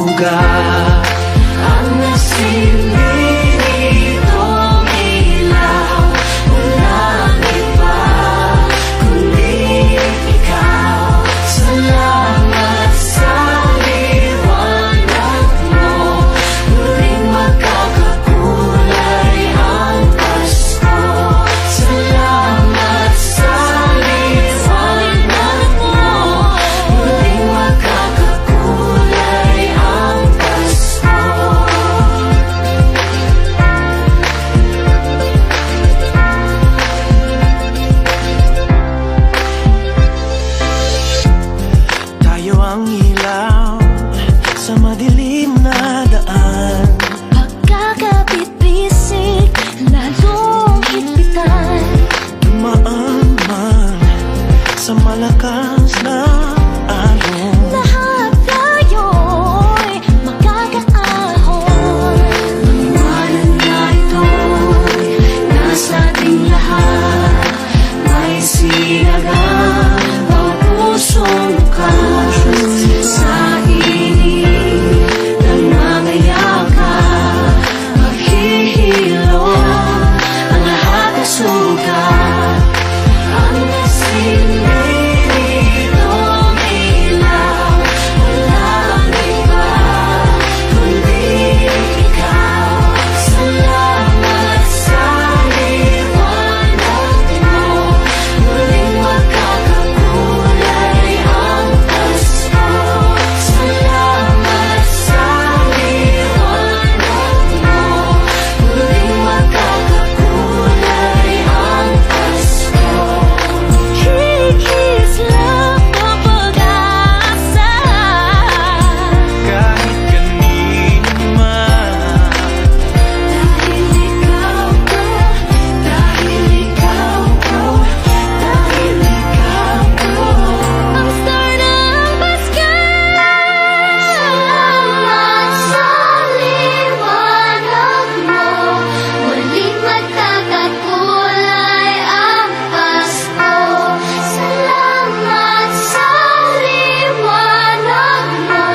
sugat. Ang nasiminitong ilaw, walang iba kundi ikaw. Salamat sa liwanag mo, muling magkakakulay ang Pasko. Salamat sa liwanag mo, muling magkakakulay ang Pasko. Tayo ang ilaw sa madilim na daan. Pagkakabit-bisig, lalong higpitan. Dumaan man sa malakas na alon. Lahat tayo'y magkakaahon. Liwanag na ito'y nasa ating lahat. May sinagang ang pusong lukas. Sa init ng mga yakap, maghihilom ang lahat ng sugat. Ang nasiminitong ilaw, walang iba kundi ikaw. Salamat sa liwanag mo, muling magkakakulay ang Pasko. Salamat sa liwanag mo, muling magkakakulay ang Pasko. Higis lang ang pag-asa. Kahit kanino man, dahil ikaw ko, dahil ikaw ko, dahil ikaw ko. Ang star ng Pasko. Salamat sa liwanag mo, muling magkakakulay ang Pasko. Salamat sa liwanag mo,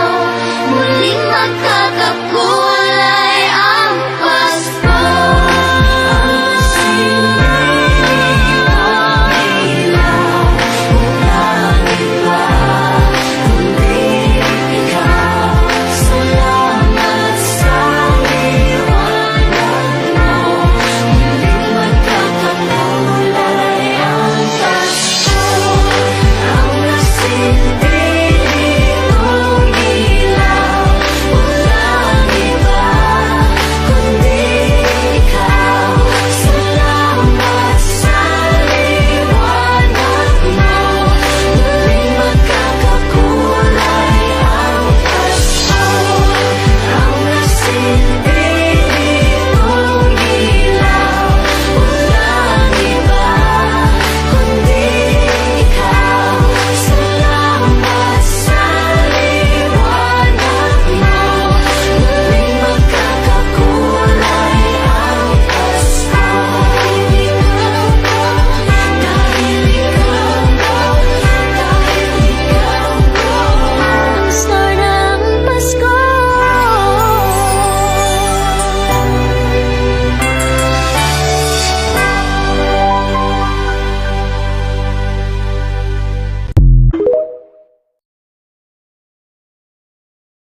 muling magkakakulay